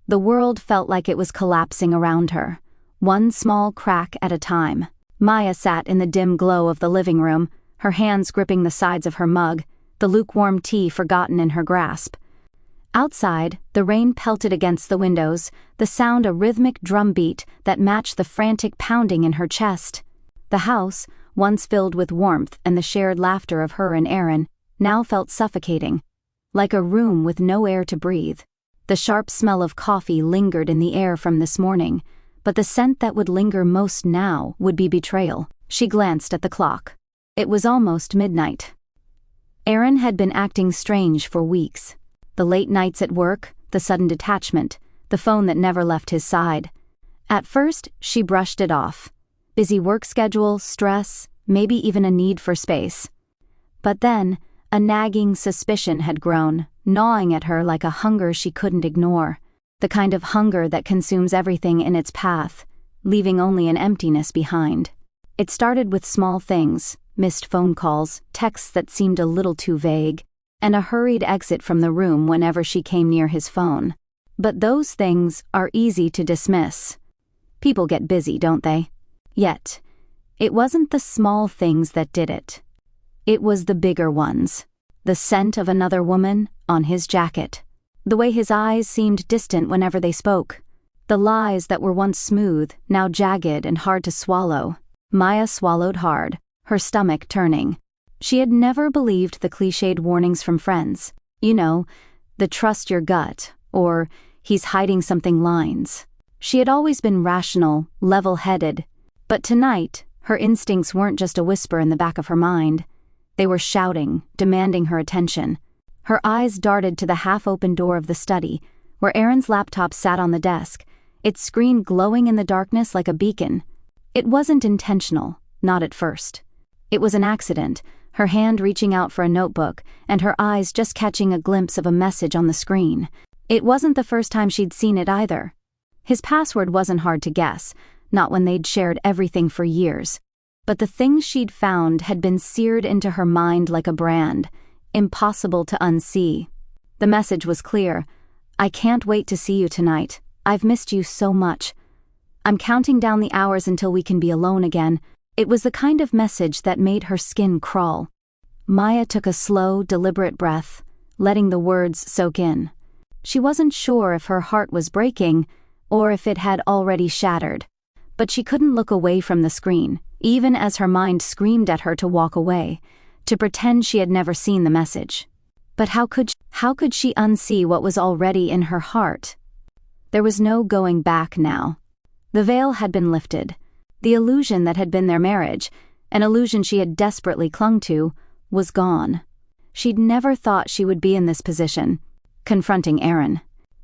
The world felt like it was collapsing around her, one small crack at a time. Maya sat in the dim glow of the living room, her hands gripping the sides of her mug, the lukewarm tea forgotten in her grasp. Outside, the rain pelted against the windows, the sound a rhythmic drumbeat that matched the frantic pounding in her chest. The house, once filled with warmth and the shared laughter of her and Aaron, now felt suffocating, like a room with no air to breathe. The sharp smell of coffee lingered in the air from this morning, but the scent that would linger most now would be betrayal. She glanced at the clock. It was almost midnight. Aaron had been acting strange for weeks. The late nights at work, the sudden detachment, the phone that never left his side. At first, she brushed it off. Busy work schedule, stress, maybe even a need for space. But then, a nagging suspicion had grown, gnawing at her like a hunger she couldn't ignore. The kind of hunger that consumes everything in its path, leaving only an emptiness behind. It started with small things, missed phone calls, texts that seemed a little too vague, and a hurried exit from the room whenever she came near his phone. But those things are easy to dismiss. People get busy, don't they? Yet, it wasn't the small things that did it. It was the bigger ones. The scent of another woman on his jacket. The way his eyes seemed distant whenever they spoke. The lies that were once smooth, now jagged and hard to swallow. Maya swallowed hard, her stomach turning. She had never believed the cliched warnings from friends. You know, the trust your gut, or he's hiding something lines. She had always been rational, level-headed. But tonight, her instincts weren't just a whisper in the back of her mind. They were shouting, demanding her attention. Her eyes darted to the half-open door of the study, where Aaron's laptop sat on the desk, its screen glowing in the darkness like a beacon. It wasn't intentional, not at first. It was an accident, her hand reaching out for a notebook, and her eyes just catching a glimpse of a message on the screen. It wasn't the first time she'd seen it either. His password wasn't hard to guess, not when they'd shared everything for years. But the things she'd found had been seared into her mind like a brand, impossible to unsee. The message was clear. I can't wait to see you tonight. I've missed you so much. I'm counting down the hours until we can be alone again. It was the kind of message that made her skin crawl. Maya took a slow, deliberate breath, letting the words soak in. She wasn't sure if her heart was breaking, or if it had already shattered. But she couldn't look away from the screen, even as her mind screamed at her to walk away, to pretend she had never seen the message. But how could she unsee what was already in her heart? There was no going back now. The veil had been lifted. The illusion that had been their marriage, an illusion she had desperately clung to, was gone. She'd never thought she would be in this position, confronting Aaron.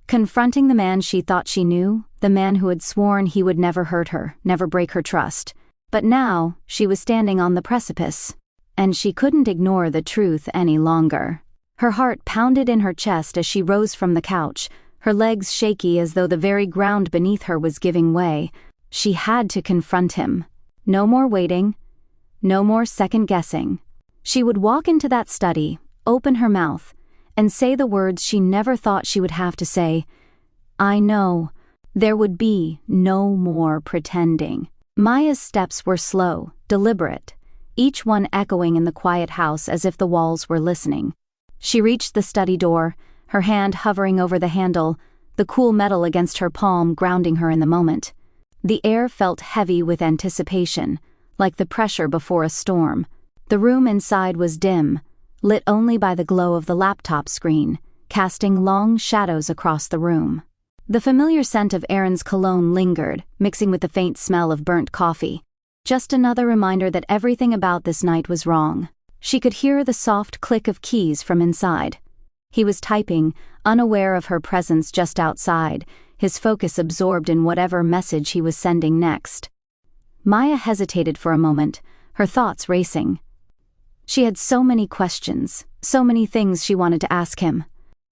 Confronting the man she thought she knew, the man who had sworn he would never hurt her, never break her trust. But now, she was standing on the precipice, and she couldn't ignore the truth any longer. Her heart pounded in her chest as she rose from the couch, her legs shaky as though the very ground beneath her was giving way. She had to confront him. No more waiting, no more second-guessing. She would walk into that study, open her mouth, and say the words she never thought she would have to say. I know. There would be no more pretending. Maya's steps were slow, deliberate, each one echoing in the quiet house as if the walls were listening. She reached the study door, her hand hovering over the handle, the cool metal against her palm grounding her in the moment. The air felt heavy with anticipation, like the pressure before a storm. The room inside was dim, lit only by the glow of the laptop screen, casting long shadows across the room. The familiar scent of Aaron's cologne lingered, mixing with the faint smell of burnt coffee. Just another reminder that everything about this night was wrong. She could hear the soft click of keys from inside. He was typing, unaware of her presence just outside, his focus absorbed in whatever message he was sending next. Maya hesitated for a moment, her thoughts racing. She had so many questions, so many things she wanted to ask him.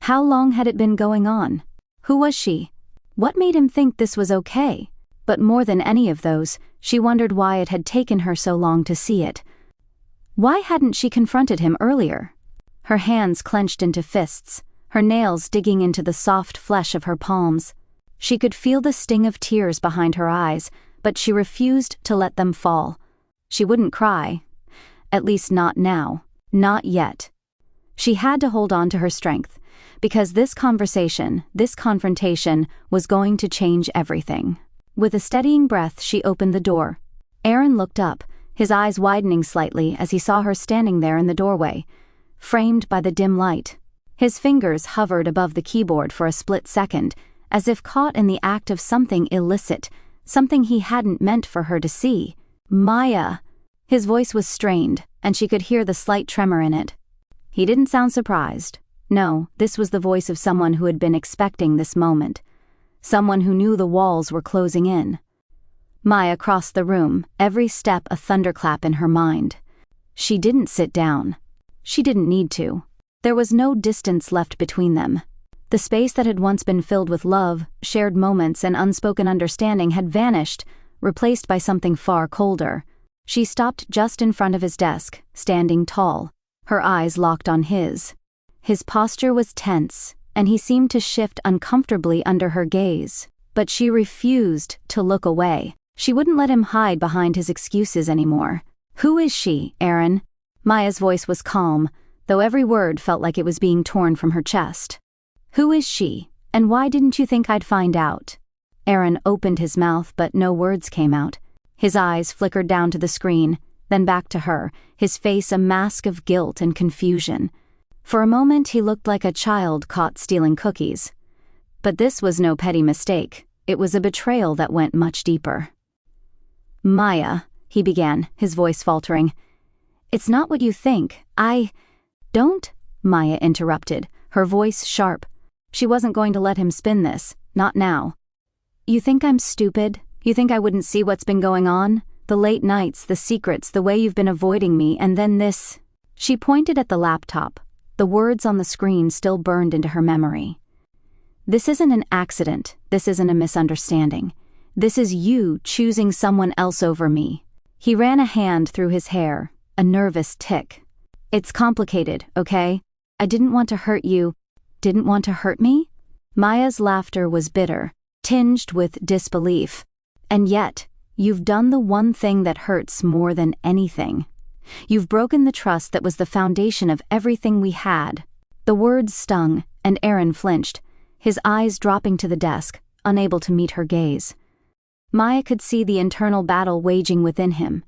How long had it been going on? Who was she? What made him think this was okay? But more than any of those, she wondered why it had taken her so long to see it. Why hadn't she confronted him earlier? Her hands clenched into fists, her nails digging into the soft flesh of her palms. She could feel the sting of tears behind her eyes, but she refused to let them fall. She wouldn't cry. At least not now. Not yet. She had to hold on to her strength, because this conversation, this confrontation, was going to change everything. With a steadying breath, she opened the door. Aaron looked up, his eyes widening slightly as he saw her standing there in the doorway, framed by the dim light. His fingers hovered above the keyboard for a split second, as if caught in the act of something illicit, something he hadn't meant for her to see. Maya! His voice was strained, and she could hear the slight tremor in it. He didn't sound surprised. No, this was the voice of someone who had been expecting this moment. Someone who knew the walls were closing in. Maya crossed the room, every step a thunderclap in her mind. She didn't sit down. She didn't need to. There was no distance left between them. The space that had once been filled with love, shared moments, and unspoken understanding had vanished, replaced by something far colder. She stopped just in front of his desk, standing tall, her eyes locked on his. His posture was tense, and he seemed to shift uncomfortably under her gaze. But she refused to look away. She wouldn't let him hide behind his excuses anymore. "Who is she, Aaron?" Maya's voice was calm, though every word felt like it was being torn from her chest. "Who is she, and why didn't you think I'd find out?" Aaron opened his mouth, but no words came out. His eyes flickered down to the screen, then back to her, his face a mask of guilt and confusion. For a moment he looked like a child caught stealing cookies. But this was no petty mistake. It was a betrayal that went much deeper. "Maya," he began, his voice faltering. "It's not what you think. Don't," Maya interrupted, her voice sharp. She wasn't going to let him spin this, not now. "You think I'm stupid? You think I wouldn't see what's been going on? The late nights, the secrets, the way you've been avoiding me, and then this." She pointed at the laptop. The words on the screen still burned into her memory. "This isn't an accident. This isn't a misunderstanding. This is you choosing someone else over me." He ran a hand through his hair, a nervous tick. "It's complicated, okay? I didn't want to hurt you." "Didn't want to hurt me?" Maya's laughter was bitter, tinged with disbelief. "And yet, you've done the one thing that hurts more than anything. You've broken the trust that was the foundation of everything we had." The words stung, and Aaron flinched, his eyes dropping to the desk, unable to meet her gaze. Maya could see the internal battle waging within him.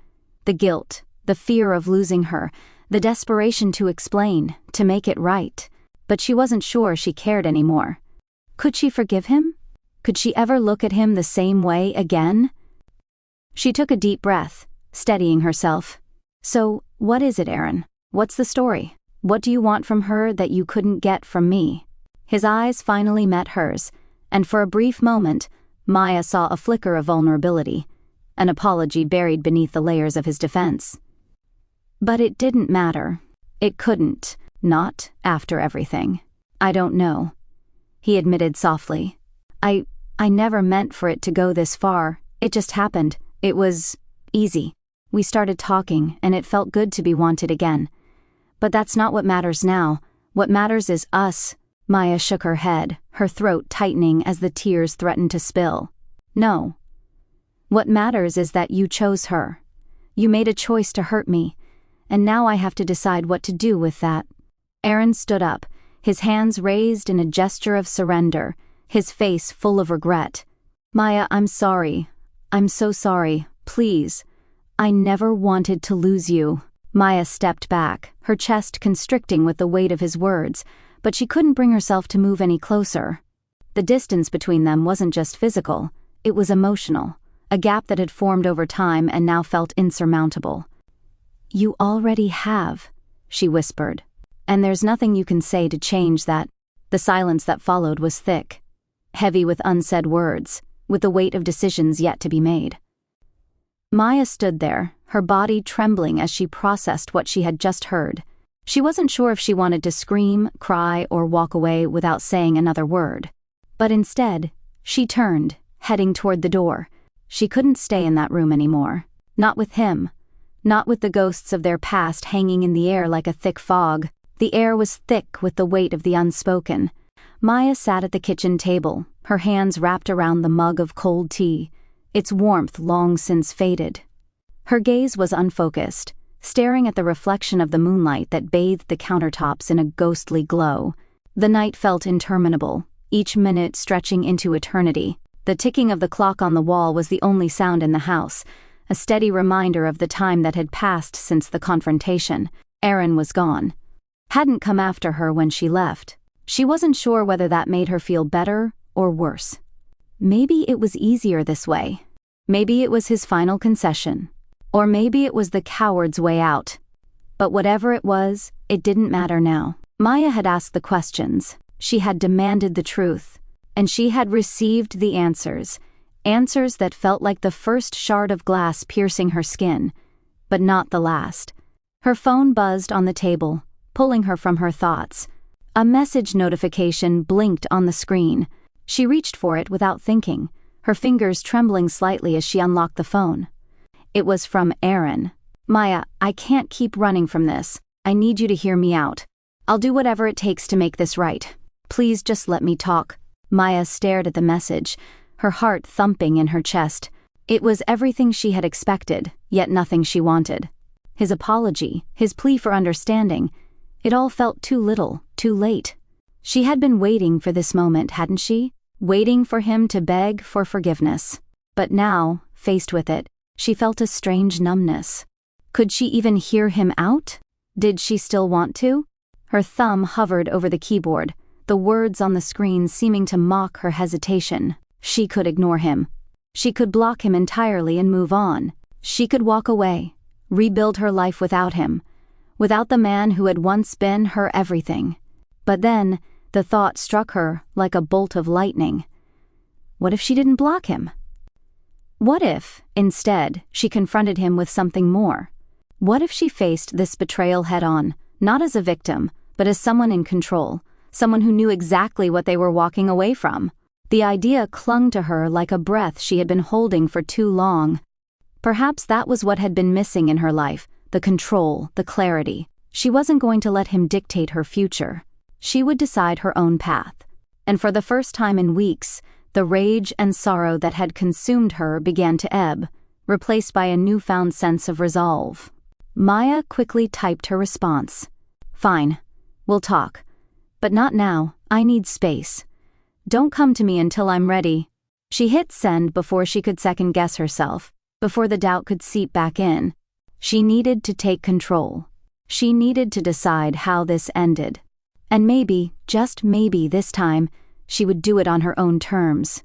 The guilt, the fear of losing her, the desperation to explain, to make it right. But she wasn't sure she cared anymore. Could she forgive him? Could she ever look at him the same way again? She took a deep breath, steadying herself. "So, what is it, Aaron? What's the story? What do you want from her that you couldn't get from me?" His eyes finally met hers, and for a brief moment, Maya saw a flicker of vulnerability, an apology buried beneath the layers of his defense. But it didn't matter. It couldn't, not after everything. "I don't know," he admitted softly. I never meant for it to go this far. It just happened. It was easy. We started talking, and it felt good to be wanted again. But that's not what matters now. What matters is us." Maya shook her head, her throat tightening as the tears threatened to spill. "No. What matters is that you chose her. You made a choice to hurt me, and now I have to decide what to do with that." Aaron stood up, his hands raised in a gesture of surrender, his face full of regret. "Maya, I'm sorry. I'm so sorry. Please. I never wanted to lose you." Maya stepped back, her chest constricting with the weight of his words, but she couldn't bring herself to move any closer. The distance between them wasn't just physical, it was emotional, a gap that had formed over time and now felt insurmountable. "You already have," she whispered, "and there's nothing you can say to change that." The silence that followed was thick, heavy with unsaid words, with the weight of decisions yet to be made. Maya stood there, her body trembling as she processed what she had just heard. She wasn't sure if she wanted to scream, cry, or walk away without saying another word. But instead, she turned, heading toward the door. She couldn't stay in that room anymore. Not with him. Not with the ghosts of their past hanging in the air like a thick fog. The air was thick with the weight of the unspoken. Maya sat at the kitchen table, her hands wrapped around the mug of cold tea, its warmth long since faded. Her gaze was unfocused, staring at the reflection of the moonlight that bathed the countertops in a ghostly glow. The night felt interminable, each minute stretching into eternity. The ticking of the clock on the wall was the only sound in the house, a steady reminder of the time that had passed since the confrontation. Aaron was gone. Hadn't come after her when she left. She wasn't sure whether that made her feel better or worse. Maybe it was easier this way. Maybe it was his final concession. Or maybe it was the coward's way out. But whatever it was, it didn't matter now. Maya had asked the questions. She had demanded the truth. And she had received the answers. Answers that felt like the first shard of glass piercing her skin, but not the last. Her phone buzzed on the table, pulling her from her thoughts. A message notification blinked on the screen. She reached for it without thinking, her fingers trembling slightly as she unlocked the phone. It was from Aaron. "Maya, I can't keep running from this. I need you to hear me out. I'll do whatever it takes to make this right. Please just let me talk." Maya stared at the message, her heart thumping in her chest. It was everything she had expected, yet nothing she wanted. His apology, his plea for understanding, it all felt too little, too late. She had been waiting for this moment, hadn't she? Waiting for him to beg for forgiveness. But now, faced with it, she felt a strange numbness. Could she even hear him out? Did she still want to? Her thumb hovered over the keyboard, the words on the screen seeming to mock her hesitation. She could ignore him. She could block him entirely and move on. She could walk away, rebuild her life without him, without the man who had once been her everything. But then, the thought struck her like a bolt of lightning. What if she didn't block him? What if, instead, she confronted him with something more? What if she faced this betrayal head-on, not as a victim, but as someone in control, someone who knew exactly what they were walking away from? The idea clung to her like a breath she had been holding for too long. Perhaps that was what had been missing in her life, the control, the clarity. She wasn't going to let him dictate her future. She would decide her own path. And for the first time in weeks, the rage and sorrow that had consumed her began to ebb, replaced by a newfound sense of resolve. Maya quickly typed her response. "Fine. We'll talk. But not now. I need space. Don't come to me until I'm ready." She hit send before she could second-guess herself, before the doubt could seep back in. She needed to take control. She needed to decide how this ended. And maybe, just maybe this time, she would do it on her own terms.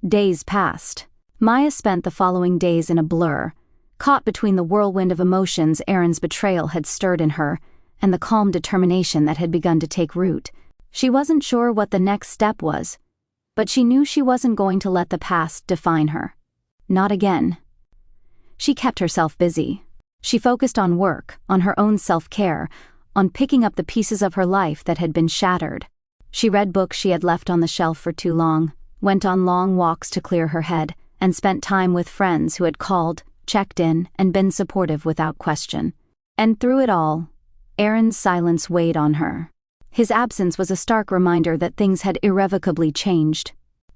Days passed. Maya spent the following days in a blur, caught between the whirlwind of emotions Aaron's betrayal had stirred in her and the calm determination that had begun to take root. She wasn't sure what the next step was, but she knew she wasn't going to let the past define her. Not again. She kept herself busy. She focused on work, on her own self-care, on picking up the pieces of her life that had been shattered. She read books she had left on the shelf for too long, went on long walks to clear her head, and spent time with friends who had called, checked in, and been supportive without question. And through it all, Aaron's silence weighed on her. His absence was a stark reminder that things had irrevocably changed.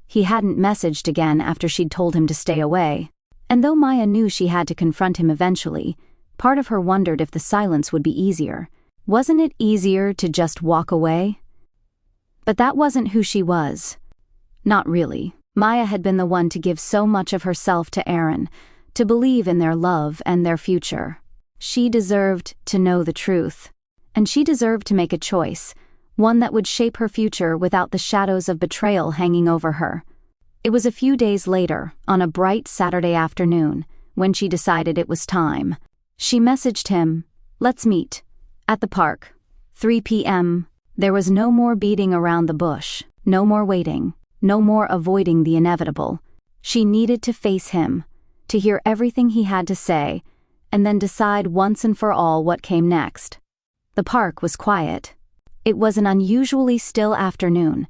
He hadn't messaged again after she'd told him to stay away. And though Maya knew she had to confront him eventually, part of her wondered if the silence would be easier. Wasn't it easier to just walk away? But that wasn't who she was. Not really. Maya had been the one to give so much of herself to Aaron, to believe in their love and their future. She deserved to know the truth. And she deserved to make a choice, one that would shape her future without the shadows of betrayal hanging over her. It was a few days later, on a bright Saturday afternoon, when she decided it was time. She messaged him, "Let's meet. At the park. 3 p.m. There was no more beating around the bush, no more waiting, no more avoiding the inevitable. She needed to face him, to hear everything he had to say, and then decide once and for all what came next. The park was quiet. It was an unusually still afternoon.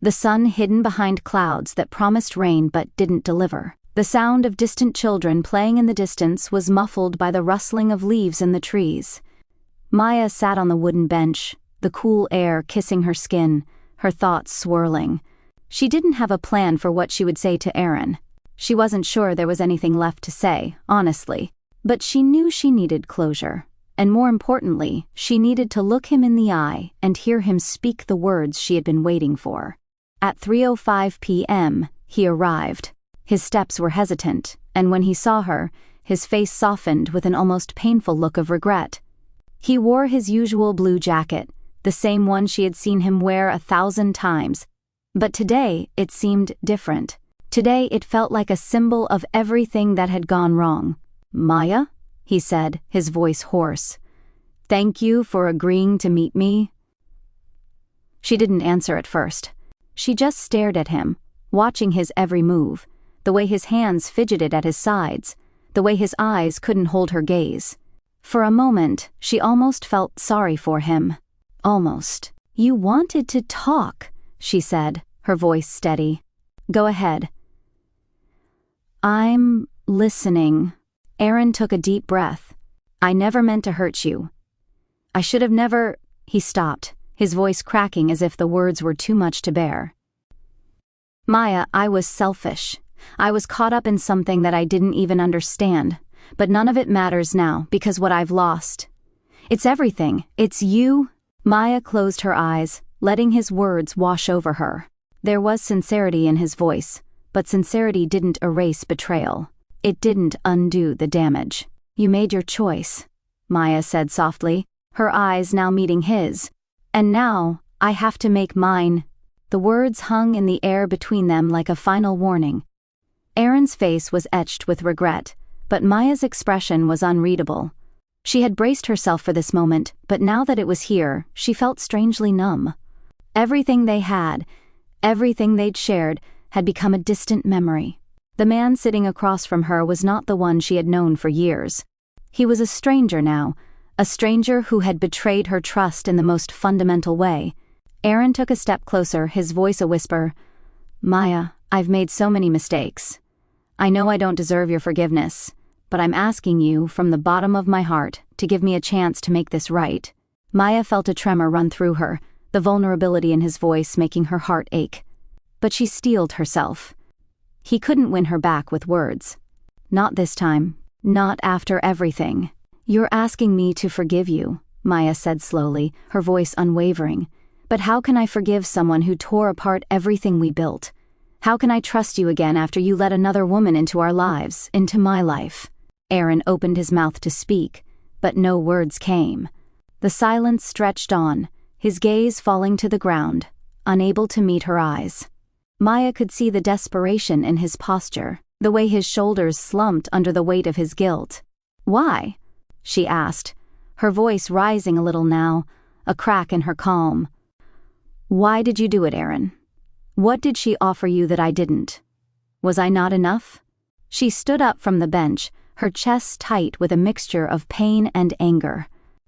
The sun hidden behind clouds that promised rain but didn't deliver. The sound of distant children playing in the distance was muffled by the rustling of leaves in the trees. Maya sat on the wooden bench, the cool air kissing her skin, her thoughts swirling. She didn't have a plan for what she would say to Aaron. She wasn't sure there was anything left to say, honestly. But she knew she needed closure. And more importantly, she needed to look him in the eye and hear him speak the words she had been waiting for. At 3:05 p.m., he arrived. His steps were hesitant, and when he saw her, his face softened with an almost painful look of regret. He wore his usual blue jacket, the same one she had seen him wear 1,000 times. But today, it seemed different. Today, it felt like a symbol of everything that had gone wrong. "Maya?" he said, his voice hoarse. "Thank you for agreeing to meet me." She didn't answer at first. She just stared at him, watching his every move, the way his hands fidgeted at his sides, the way his eyes couldn't hold her gaze. For a moment, she almost felt sorry for him. Almost. "You wanted to talk," she said, her voice steady. "Go ahead." "I'm listening." Aaron took a deep breath. "I never meant to hurt you. I should have never—" He stopped, his voice cracking as if the words were too much to bear. "Maya, I was selfish. I was caught up in something that I didn't even understand. But none of it matters now, because what I've lost. It's everything. It's you." Maya closed her eyes, letting his words wash over her. There was sincerity in his voice, but sincerity didn't erase betrayal. It didn't undo the damage. "You made your choice," Maya said softly, her eyes now meeting his. "And now, I have to make mine." The words hung in the air between them like a final warning. Aaron's face was etched with regret, but Maya's expression was unreadable. She had braced herself for this moment, but now that it was here, she felt strangely numb. Everything they had, everything they'd shared, had become a distant memory. The man sitting across from her was not the one she had known for years. He was a stranger now, a stranger who had betrayed her trust in the most fundamental way. Aaron took a step closer, his voice a whisper. "Maya, I've made so many mistakes. I know I don't deserve your forgiveness, but I'm asking you, from the bottom of my heart, to give me a chance to make this right." Maya felt a tremor run through her, the vulnerability in his voice making her heart ache. But she steeled herself. He couldn't win her back with words. Not this time. Not after everything. "You're asking me to forgive you," Maya said slowly, her voice unwavering. "But how can I forgive someone who tore apart everything we built? How can I trust you again after you let another woman into our lives, into my life?" Aaron opened his mouth to speak, but no words came. The silence stretched on, his gaze falling to the ground, unable to meet her eyes. Maya could see the desperation in his posture, the way his shoulders slumped under the weight of his guilt. "Why?" she asked, her voice rising a little now, a crack in her calm. "Why did you do it, Aaron? What did she offer you that I didn't? Was I not enough?" She stood up from the bench, her chest tight with a mixture of pain and anger.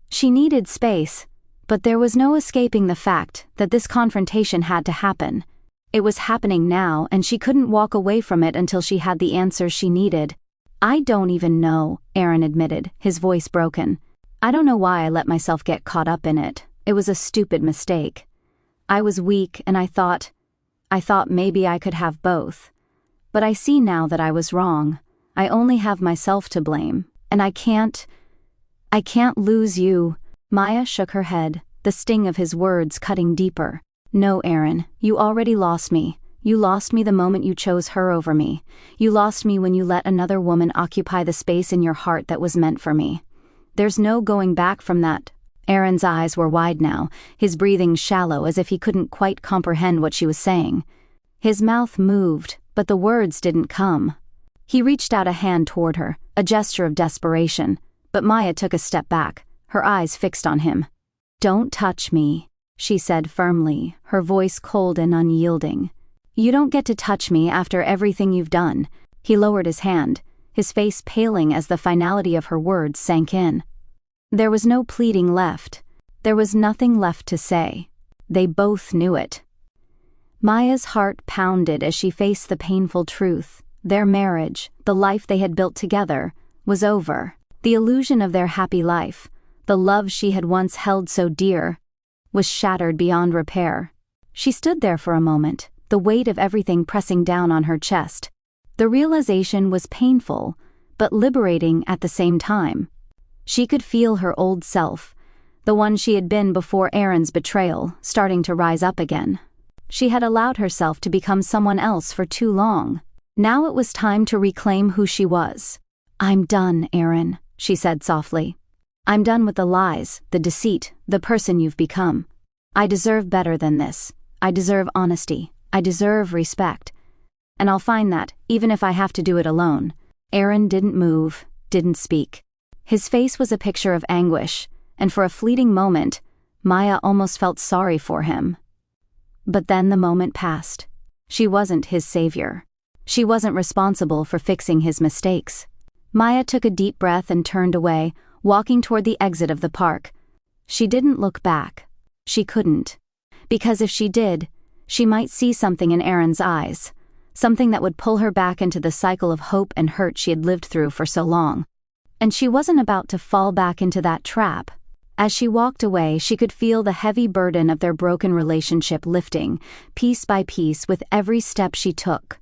She needed space, but there was no escaping the fact that this confrontation had to happen. It was happening now, and she couldn't walk away from it until she had the answers she needed. "I don't even know," Aaron admitted, his voice broken. "I don't know why I let myself get caught up in it. It was a stupid mistake. I was weak, and I thought maybe I could have both. But I see now that I was wrong. I only have myself to blame, and I can't lose you." Maya shook her head, the sting of his words cutting deeper. "No, Aaron, you already lost me. You lost me the moment you chose her over me. You lost me when you let another woman occupy the space in your heart that was meant for me. There's no going back from that." Aaron's eyes were wide now, his breathing shallow as if he couldn't quite comprehend what she was saying. His mouth moved, but the words didn't come. He reached out a hand toward her, a gesture of desperation, but Maya took a step back, her eyes fixed on him. "Don't touch me," she said firmly, her voice cold and unyielding. "You don't get to touch me after everything you've done." He lowered his hand, his face paling as the finality of her words sank in. There was no pleading left. There was nothing left to say. They both knew it. Maya's heart pounded as she faced the painful truth. Their marriage, the life they had built together, was over. The illusion of their happy life, the love she had once held so dear, was shattered beyond repair. She stood there for a moment, the weight of everything pressing down on her chest. The realization was painful, but liberating at the same time. She could feel her old self, the one she had been before Aaron's betrayal, starting to rise up again. She had allowed herself to become someone else for too long. Now it was time to reclaim who she was. "I'm done, Aaron," she said softly. "I'm done with the lies, the deceit, the person you've become. I deserve better than this. I deserve honesty. I deserve respect. And I'll find that, even if I have to do it alone." Aaron didn't move, didn't speak. His face was a picture of anguish, and for a fleeting moment, Maya almost felt sorry for him. But then the moment passed. She wasn't his savior. She wasn't responsible for fixing his mistakes. Maya took a deep breath and turned away, walking toward the exit of the park. She didn't look back. She couldn't. Because if she did, she might see something in Aaron's eyes, something that would pull her back into the cycle of hope and hurt she had lived through for so long. And she wasn't about to fall back into that trap. As she walked away, she could feel the heavy burden of their broken relationship lifting, piece by piece, with every step she took.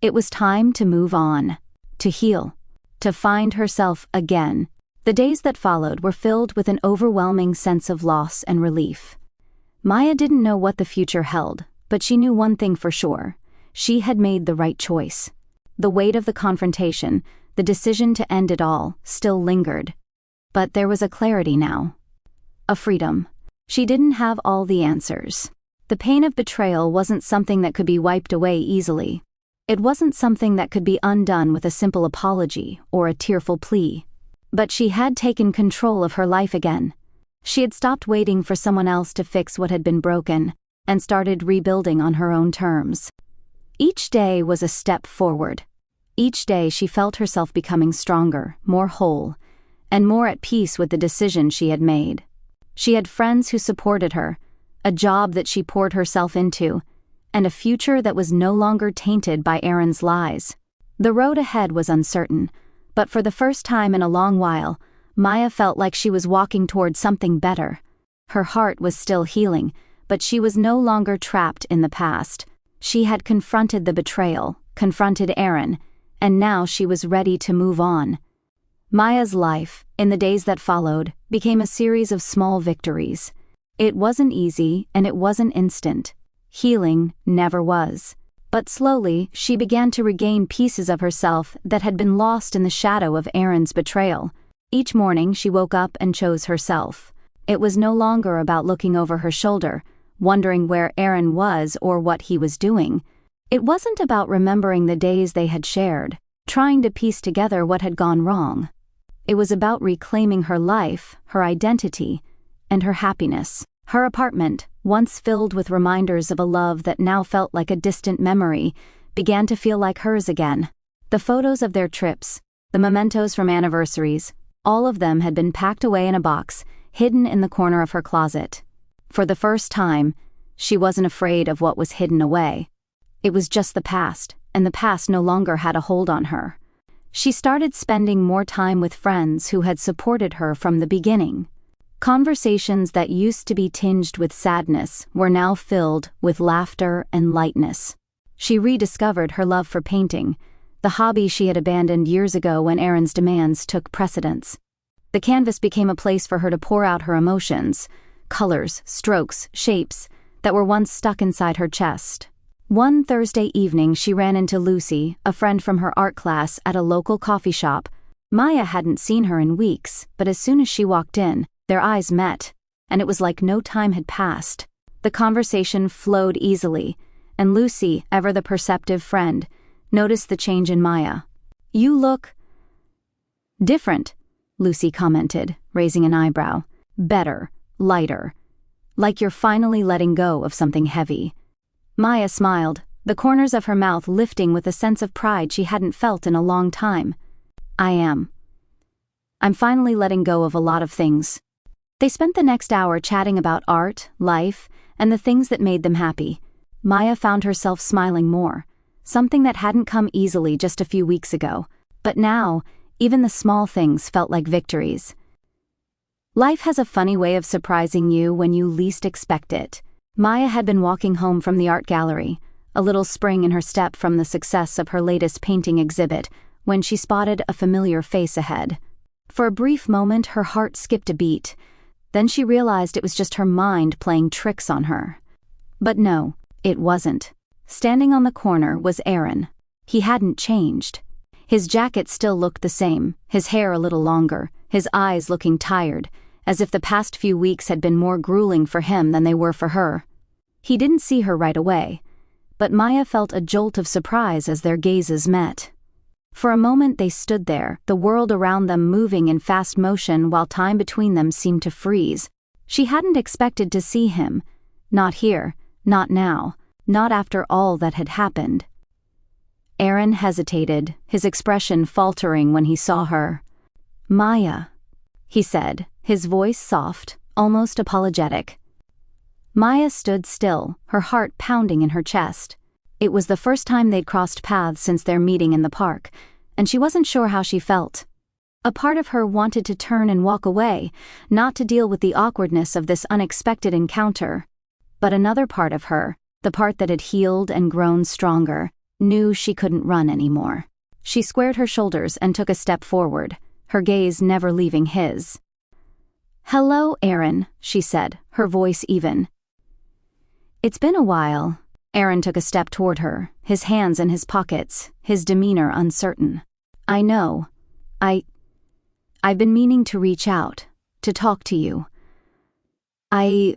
It was time to move on, to heal, to find herself again. The days that followed were filled with an overwhelming sense of loss and relief. Maya didn't know what the future held, but she knew one thing for sure. She had made the right choice. The weight of the confrontation, the decision to end it all, still lingered. But there was a clarity now. A freedom. She didn't have all the answers. The pain of betrayal wasn't something that could be wiped away easily. It wasn't something that could be undone with a simple apology or a tearful plea. But she had taken control of her life again. She had stopped waiting for someone else to fix what had been broken, and started rebuilding on her own terms. Each day was a step forward. Each day she felt herself becoming stronger, more whole, and more at peace with the decision she had made. She had friends who supported her, a job that she poured herself into, and a future that was no longer tainted by Aaron's lies. The road ahead was uncertain, but for the first time in a long while, Maya felt like she was walking toward something better. Her heart was still healing, but she was no longer trapped in the past. She had confronted the betrayal, confronted Aaron, and now she was ready to move on. Maya's life, in the days that followed, became a series of small victories. It wasn't easy, and it wasn't instant. Healing never was. But slowly, she began to regain pieces of herself that had been lost in the shadow of Aaron's betrayal. Each morning, she woke up and chose herself. It was no longer about looking over her shoulder, wondering where Aaron was or what he was doing. It wasn't about remembering the days they had shared, trying to piece together what had gone wrong. It was about reclaiming her life, her identity, and her happiness. Her apartment, once filled with reminders of a love that now felt like a distant memory, began to feel like hers again. The photos of their trips, the mementos from anniversaries, all of them had been packed away in a box, hidden in the corner of her closet. For the first time, she wasn't afraid of what was hidden away. It was just the past, and the past no longer had a hold on her. She started spending more time with friends who had supported her from the beginning. Conversations that used to be tinged with sadness were now filled with laughter and lightness. She rediscovered her love for painting, the hobby she had abandoned years ago when Aaron's demands took precedence. The canvas became a place for her to pour out her emotions, colors, strokes, shapes that were once stuck inside her chest. One Thursday evening, she ran into Lucy, a friend from her art class, at a local coffee shop. Maya hadn't seen her in weeks, but as soon as she walked in, their eyes met, and it was like no time had passed. The conversation flowed easily, and Lucy, ever the perceptive friend, noticed the change in Maya. "You look different," Lucy commented, raising an eyebrow. "Better, lighter. Like you're finally letting go of something heavy." Maya smiled, the corners of her mouth lifting with a sense of pride she hadn't felt in a long time. "I am. I'm finally letting go of a lot of things." They spent the next hour chatting about art, life, and the things that made them happy. Maya found herself smiling more, something that hadn't come easily just a few weeks ago. But now, even the small things felt like victories. Life has a funny way of surprising you when you least expect it. Maya had been walking home from the art gallery, a little spring in her step from the success of her latest painting exhibit, when she spotted a familiar face ahead. For a brief moment, her heart skipped a beat. Then she realized it was just her mind playing tricks on her. But no, it wasn't. Standing on the corner was Aaron. He hadn't changed. His jacket still looked the same, his hair a little longer, his eyes looking tired, as if the past few weeks had been more grueling for him than they were for her. He didn't see her right away, but Maya felt a jolt of surprise as their gazes met. For a moment they stood there, the world around them moving in fast motion while time between them seemed to freeze. She hadn't expected to see him. Not here, not now, not after all that had happened. Aaron hesitated, his expression faltering when he saw her. "Maya," he said, his voice soft, almost apologetic. Maya stood still, her heart pounding in her chest. It was the first time they'd crossed paths since their meeting in the park, and she wasn't sure how she felt. A part of her wanted to turn and walk away, not to deal with the awkwardness of this unexpected encounter. But another part of her, the part that had healed and grown stronger, knew she couldn't run anymore. She squared her shoulders and took a step forward, her gaze never leaving his. "Hello, Aaron," she said, her voice even. "It's been a while." Aaron took a step toward her, his hands in his pockets, his demeanor uncertain. "I know. I've been meaning to reach out, to talk to you. I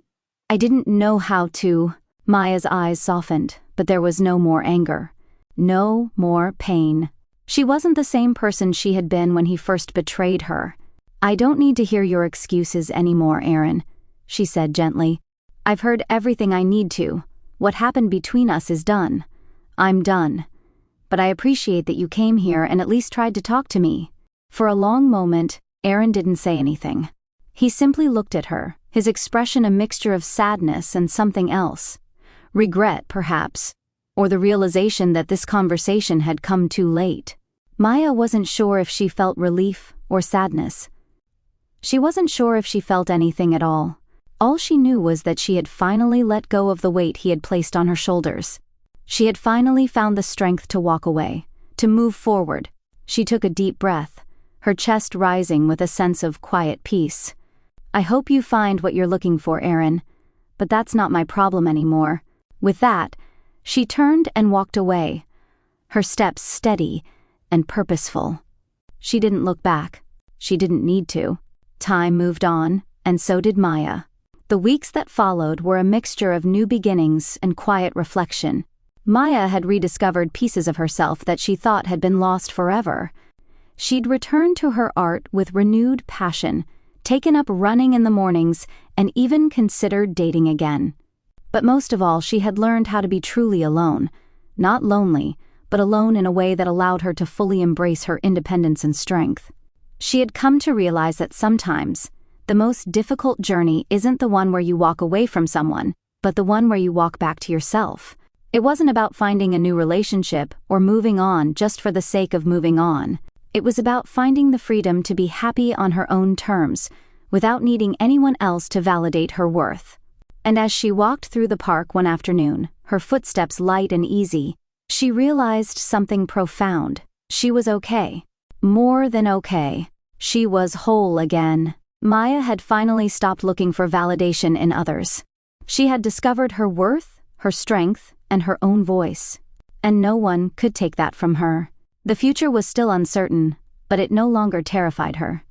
didn't know how to." Maya's eyes softened, but there was no more anger. No more pain. She wasn't the same person she had been when he first betrayed her. "I don't need to hear your excuses anymore, Aaron," she said gently. "I've heard everything I need to. What happened between us is done. I'm done. But I appreciate that you came here and at least tried to talk to me." For a long moment, Aaron didn't say anything. He simply looked at her, his expression a mixture of sadness and something else. Regret, perhaps, or the realization that this conversation had come too late. Maya wasn't sure if she felt relief or sadness. She wasn't sure if she felt anything at all. All she knew was that she had finally let go of the weight he had placed on her shoulders. She had finally found the strength to walk away, to move forward. She took a deep breath, her chest rising with a sense of quiet peace. "I hope you find what you're looking for, Aaron, but that's not my problem anymore." With that, she turned and walked away, her steps steady and purposeful. She didn't look back. She didn't need to. Time moved on, and so did Maya. The weeks that followed were a mixture of new beginnings and quiet reflection. Maya had rediscovered pieces of herself that she thought had been lost forever. She'd returned to her art with renewed passion, taken up running in the mornings, and even considered dating again. But most of all, she had learned how to be truly alone. Not lonely, but alone in a way that allowed her to fully embrace her independence and strength. She had come to realize that sometimes, the most difficult journey isn't the one where you walk away from someone, but the one where you walk back to yourself. It wasn't about finding a new relationship or moving on just for the sake of moving on. It was about finding the freedom to be happy on her own terms, without needing anyone else to validate her worth. And as she walked through the park one afternoon, her footsteps light and easy, she realized something profound. She was okay. More than okay. She was whole again. Maya had finally stopped looking for validation in others. She had discovered her worth, her strength, and her own voice. And no one could take that from her. The future was still uncertain, but it no longer terrified her.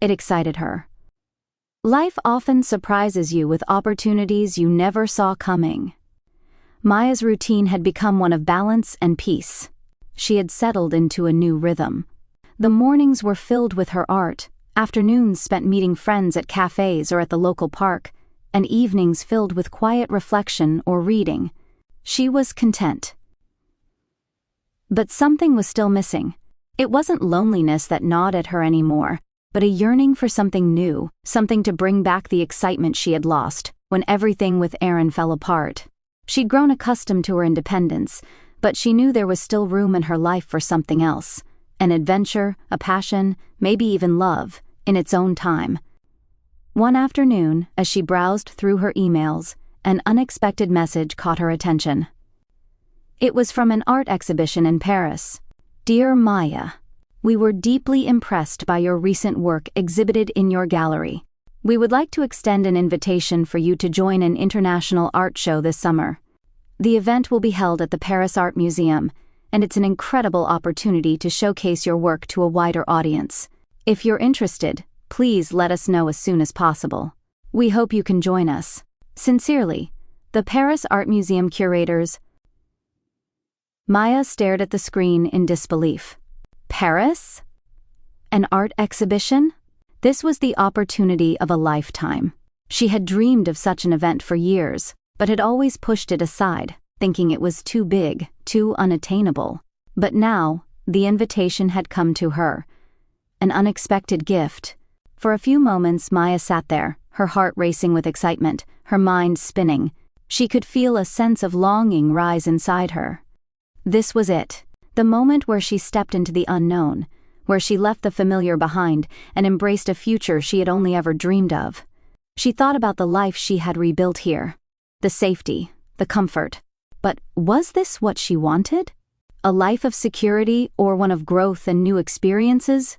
It excited her. Life often surprises you with opportunities you never saw coming. Maya's routine had become one of balance and peace. She had settled into a new rhythm. The mornings were filled with her art, afternoons spent meeting friends at cafes or at the local park, and evenings filled with quiet reflection or reading. She was content. But something was still missing. It wasn't loneliness that gnawed at her anymore, but a yearning for something new, something to bring back the excitement she had lost when everything with Aaron fell apart. She'd grown accustomed to her independence, but she knew there was still room in her life for something else. An adventure, a passion, maybe even love, in its own time. One afternoon, as she browsed through her emails, an unexpected message caught her attention. It was from an art exhibition in Paris. "Dear Maya, we were deeply impressed by your recent work exhibited in your gallery. We would like to extend an invitation for you to join an international art show this summer. The event will be held at the Paris Art Museum, and it's an incredible opportunity to showcase your work to a wider audience. If you're interested, please let us know as soon as possible. We hope you can join us. Sincerely, the Paris Art Museum curators." Maya stared at the screen in disbelief. Paris? An art exhibition? This was the opportunity of a lifetime. She had dreamed of such an event for years, but had always pushed it aside, thinking it was too big, too unattainable. But now, the invitation had come to her. An unexpected gift. For a few moments, Maya sat there, her heart racing with excitement, her mind spinning. She could feel a sense of longing rise inside her. This was it, the moment where she stepped into the unknown, where she left the familiar behind and embraced a future she had only ever dreamed of. She thought about the life she had rebuilt here, the safety, the comfort. But was this what she wanted? A life of security or one of growth and new experiences?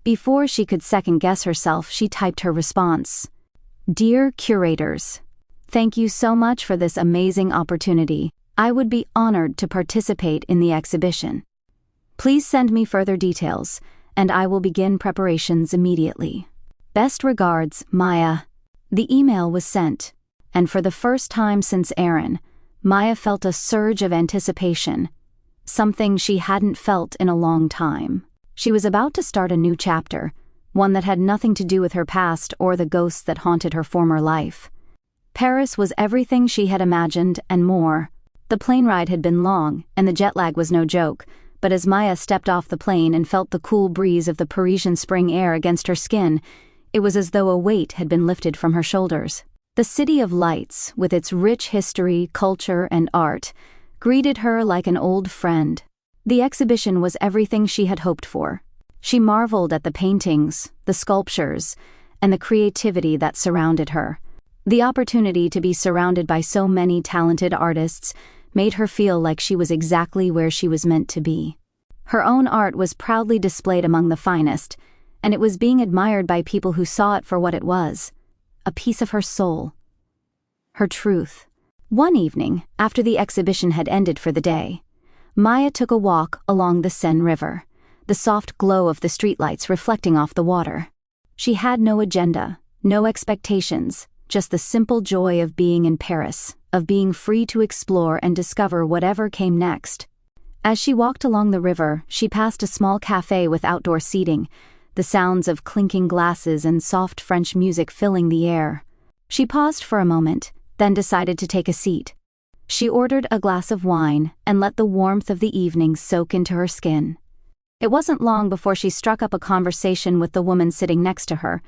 Before she could second-guess herself, she typed her response. "Dear curators, thank you so much for this amazing opportunity. I would be honored to participate in the exhibition. Please send me further details, and I will begin preparations immediately. Best regards, Maya." The email was sent, and for the first time since Aaron, Maya felt a surge of anticipation, something she hadn't felt in a long time. She was about to start a new chapter, one that had nothing to do with her past or the ghosts that haunted her former life. Paris was everything she had imagined and more. The plane ride had been long, and the jet lag was no joke, but as Maya stepped off the plane and felt the cool breeze of the Parisian spring air against her skin, it was as though a weight had been lifted from her shoulders. The City of Lights, with its rich history, culture, and art, greeted her like an old friend. The exhibition was everything she had hoped for. She marveled at the paintings, the sculptures, and the creativity that surrounded her. The opportunity to be surrounded by so many talented artists made her feel like she was exactly where she was meant to be. Her own art was proudly displayed among the finest, and it was being admired by people who saw it for what it was, a piece of her soul, her truth. One evening, after the exhibition had ended for the day, Maya took a walk along the Seine River, the soft glow of the streetlights reflecting off the water. She had no agenda, no expectations, just the simple joy of being in Paris, of being free to explore and discover whatever came next. As she walked along the river, she passed a small cafe with outdoor seating, the sounds of clinking glasses and soft French music filling the air. She paused for a moment, then decided to take a seat. She ordered a glass of wine and let the warmth of the evening soak into her skin. It wasn't long before she struck up a conversation with the woman sitting next to her,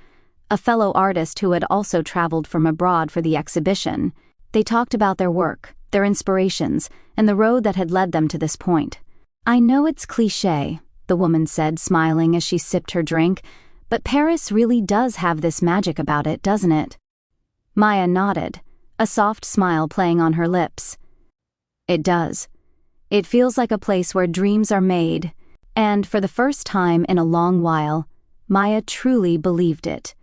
a fellow artist who had also traveled from abroad for the exhibition. They talked about their work, their inspirations, and the road that had led them to this point. "I know it's cliché," the woman said, smiling as she sipped her drink, "but Paris really does have this magic about it, doesn't it?" Maya nodded, a soft smile playing on her lips. "It does. It feels like a place where dreams are made," and for the first time in a long while, Maya truly believed it.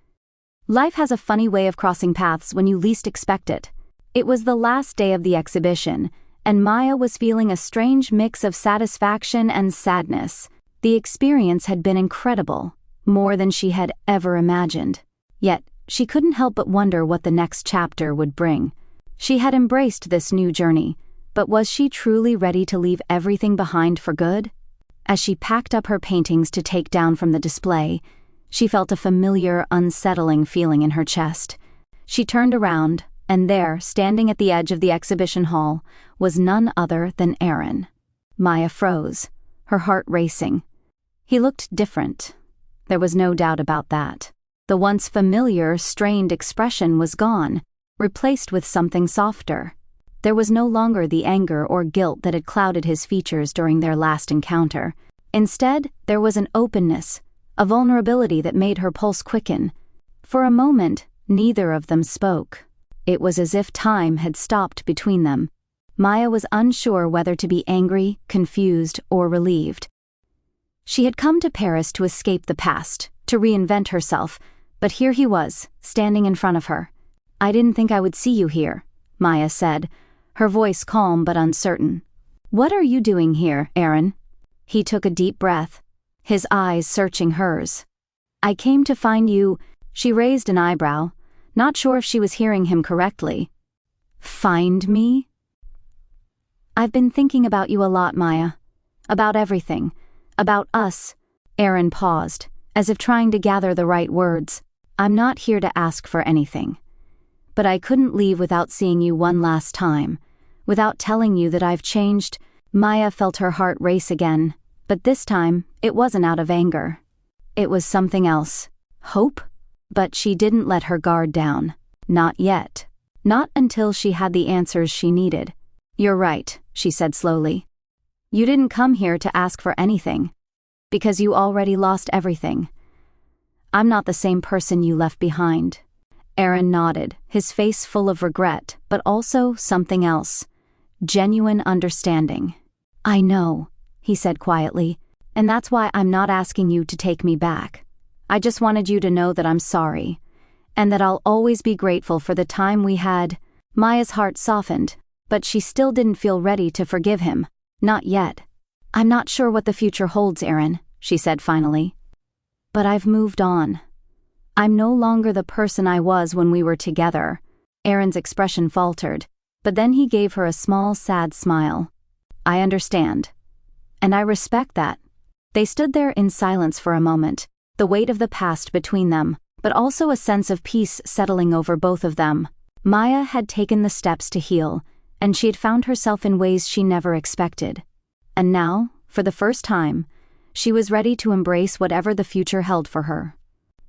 Life has a funny way of crossing paths when you least expect it. It was the last day of the exhibition, and Maya was feeling a strange mix of satisfaction and sadness. The experience had been incredible, more than she had ever imagined. Yet, she couldn't help but wonder what the next chapter would bring. She had embraced this new journey, but was she truly ready to leave everything behind for good? As she packed up her paintings to take down from the display, she felt a familiar, unsettling feeling in her chest. She turned around, and there, standing at the edge of the exhibition hall, was none other than Aaron. Maya froze, her heart racing. He looked different. There was no doubt about that. The once familiar, strained expression was gone, replaced with something softer. There was no longer the anger or guilt that had clouded his features during their last encounter. Instead, there was an openness, a vulnerability that made her pulse quicken. For a moment, neither of them spoke. It was as if time had stopped between them. Maya was unsure whether to be angry, confused, or relieved. She had come to Paris to escape the past, to reinvent herself, but here he was, standing in front of her. "I didn't think I would see you here," Maya said, her voice calm but uncertain. "What are you doing here, Aaron?" He took a deep breath, his eyes searching hers. "I came to find you." She raised an eyebrow, not sure if she was hearing him correctly. "Find me?" "I've been thinking about you a lot, Maya. About everything. About us." Aaron paused, as if trying to gather the right words. "I'm not here to ask for anything. But I couldn't leave without seeing you one last time, without telling you that I've changed." Maya felt her heart race again, but this time, it wasn't out of anger. It was something else. Hope? But she didn't let her guard down. Not yet. Not until she had the answers she needed. "You're right," she said slowly. "You didn't come here to ask for anything. Because you already lost everything. I'm not the same person you left behind." Aaron nodded, his face full of regret, but also something else. Genuine understanding. "I know," he said quietly, "and that's why I'm not asking you to take me back. I just wanted you to know that I'm sorry, and that I'll always be grateful for the time we had." Maya's heart softened, but she still didn't feel ready to forgive him. Not yet. "I'm not sure what the future holds, Aaron," she said finally. "But I've moved on. I'm no longer the person I was when we were together." Aaron's expression faltered, but then he gave her a small, sad smile. "I understand. And I respect that." They stood there in silence for a moment, the weight of the past between them, but also a sense of peace settling over both of them. Maya had taken the steps to heal, and she had found herself in ways she never expected. And now, for the first time, she was ready to embrace whatever the future held for her.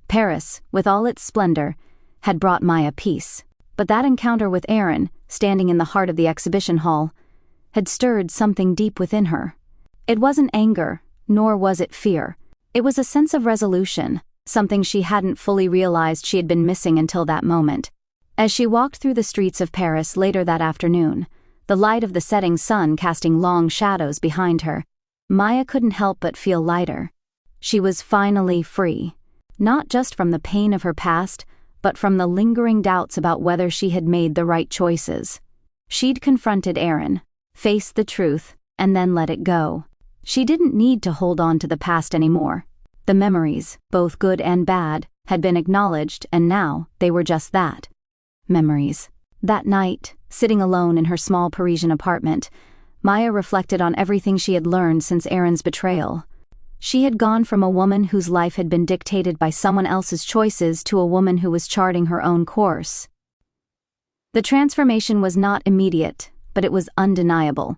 Paris, with all its splendor, had brought Maya peace, but that encounter with Aaron, standing in the heart of the exhibition hall, had stirred something deep within her. It wasn't anger, nor was it fear. It was a sense of resolution, something she hadn't fully realized she had been missing until that moment. As she walked through the streets of Paris later that afternoon, the light of the setting sun casting long shadows behind her, Maya couldn't help but feel lighter. She was finally free, not just from the pain of her past, but from the lingering doubts about whether she had made the right choices. She'd confronted Aaron, faced the truth, and then let it go. She didn't need to hold on to the past anymore. The memories, both good and bad, had been acknowledged, and now they were just that. Memories. That night, sitting alone in her small Parisian apartment, Maya reflected on everything she had learned since Aaron's betrayal. She had gone from a woman whose life had been dictated by someone else's choices to a woman who was charting her own course. The transformation was not immediate, but it was undeniable.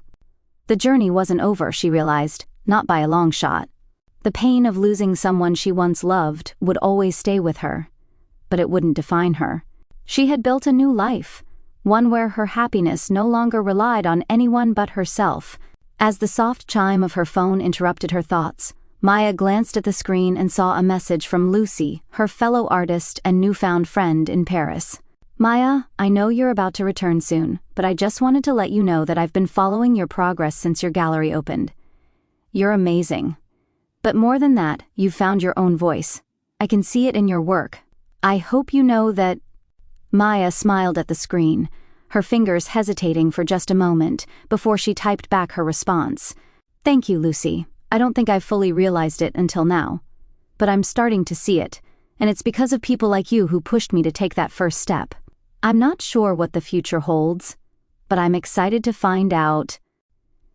The journey wasn't over, she realized, not by a long shot. The pain of losing someone she once loved would always stay with her, but it wouldn't define her. She had built a new life, one where her happiness no longer relied on anyone but herself. As the soft chime of her phone interrupted her thoughts, Maya glanced at the screen and saw a message from Lucy, her fellow artist and newfound friend in Paris. "Maya, I know you're about to return soon, but I just wanted to let you know that I've been following your progress since your gallery opened. You're amazing. But more than that, you've found your own voice. I can see it in your work. I hope you know that..." Maya smiled at the screen, her fingers hesitating for just a moment before she typed back her response. "Thank you, Lucy. I don't think I've fully realized it until now. But I'm starting to see it, and it's because of people like you who pushed me to take that first step. I'm not sure what the future holds, but I'm excited to find out."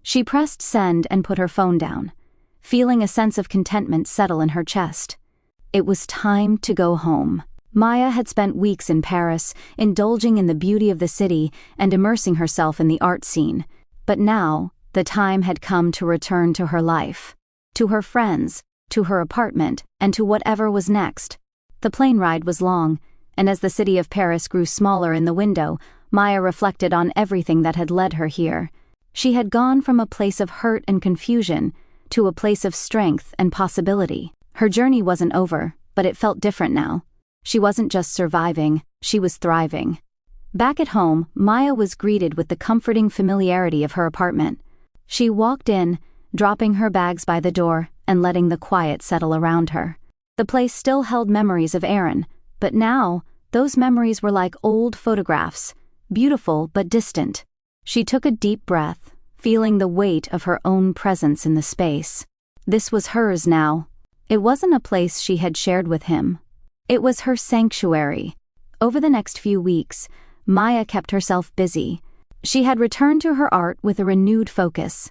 She pressed send and put her phone down, feeling a sense of contentment settle in her chest. It was time to go home. Maya had spent weeks in Paris, indulging in the beauty of the city and immersing herself in the art scene. But now, the time had come to return to her life, to her friends, to her apartment, and to whatever was next. The plane ride was long, and as the city of Paris grew smaller in the window, Maya reflected on everything that had led her here. She had gone from a place of hurt and confusion to a place of strength and possibility. Her journey wasn't over, but it felt different now. She wasn't just surviving, she was thriving. Back at home, Maya was greeted with the comforting familiarity of her apartment. She walked in, dropping her bags by the door and letting the quiet settle around her. The place still held memories of Aaron, but now, those memories were like old photographs, beautiful but distant. She took a deep breath, feeling the weight of her own presence in the space. This was hers now. It wasn't a place she had shared with him. It was her sanctuary. Over the next few weeks, Maya kept herself busy. She had returned to her art with a renewed focus.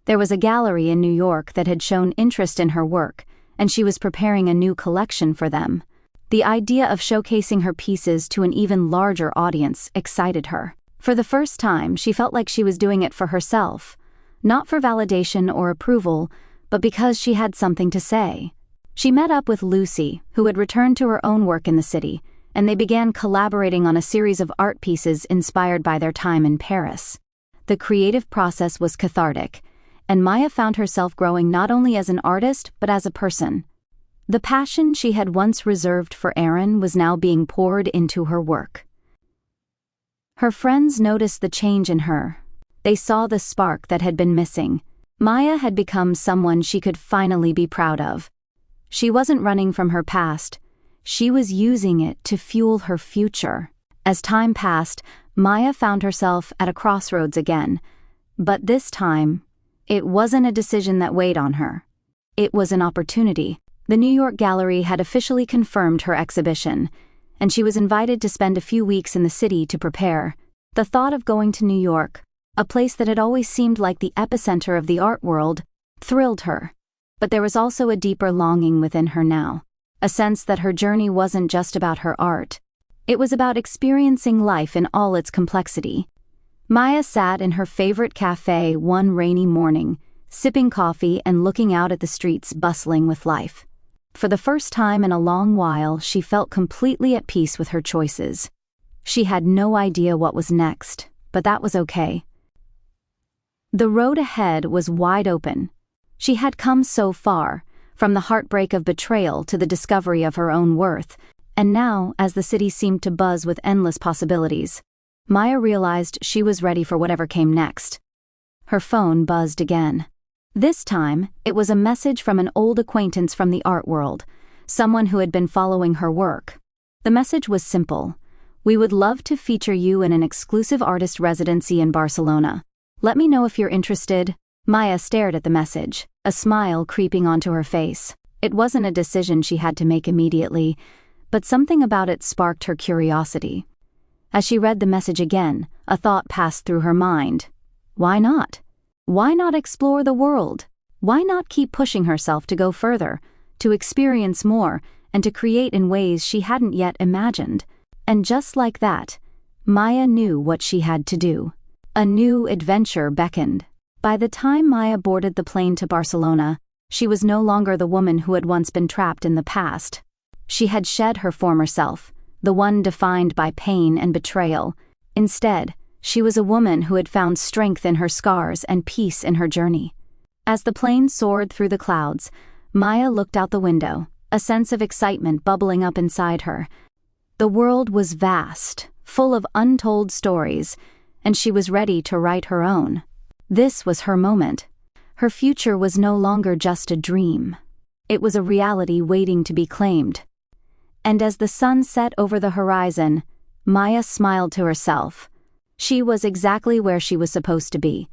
There was a gallery in New York that had shown interest in her work, and she was preparing a new collection for them. The idea of showcasing her pieces to an even larger audience excited her. For the first time, she felt like she was doing it for herself, not for validation or approval, but because she had something to say. She met up with Lucy, who had returned to her own work in the city, and they began collaborating on a series of art pieces inspired by their time in Paris. The creative process was cathartic, and Maya found herself growing not only as an artist but as a person. The passion she had once reserved for Aaron was now being poured into her work. Her friends noticed the change in her. They saw the spark that had been missing. Maya had become someone she could finally be proud of. She wasn't running from her past. She was using it to fuel her future. As time passed, Maya found herself at a crossroads again. But this time, it wasn't a decision that weighed on her. It was an opportunity. The New York Gallery had officially confirmed her exhibition, and she was invited to spend a few weeks in the city to prepare. The thought of going to New York, a place that had always seemed like the epicenter of the art world, thrilled her. But there was also a deeper longing within her now, a sense that her journey wasn't just about her art. It was about experiencing life in all its complexity. Maya sat in her favorite cafe one rainy morning, sipping coffee and looking out at the streets bustling with life. For the first time in a long while, she felt completely at peace with her choices. She had no idea what was next, but that was okay. The road ahead was wide open. She had come so far, from the heartbreak of betrayal to the discovery of her own worth, and now, as the city seemed to buzz with endless possibilities, Maya realized she was ready for whatever came next. Her phone buzzed again. This time, it was a message from an old acquaintance from the art world, someone who had been following her work. The message was simple. "We would love to feature you in an exclusive artist residency in Barcelona. Let me know if you're interested." Maya stared at the message, a smile creeping onto her face. It wasn't a decision she had to make immediately, but something about it sparked her curiosity. As she read the message again, a thought passed through her mind. Why not? Why not explore the world? Why not keep pushing herself to go further, to experience more, and to create in ways she hadn't yet imagined? And just like that, Maya knew what she had to do. A new adventure beckoned. By the time Maya boarded the plane to Barcelona, she was no longer the woman who had once been trapped in the past. She had shed her former self, the one defined by pain and betrayal. Instead, she was a woman who had found strength in her scars and peace in her journey. As the plane soared through the clouds, Maya looked out the window, a sense of excitement bubbling up inside her. The world was vast, full of untold stories, and she was ready to write her own. This was her moment. Her future was no longer just a dream. It was a reality waiting to be claimed. And as the sun set over the horizon, Maya smiled to herself. She was exactly where she was supposed to be,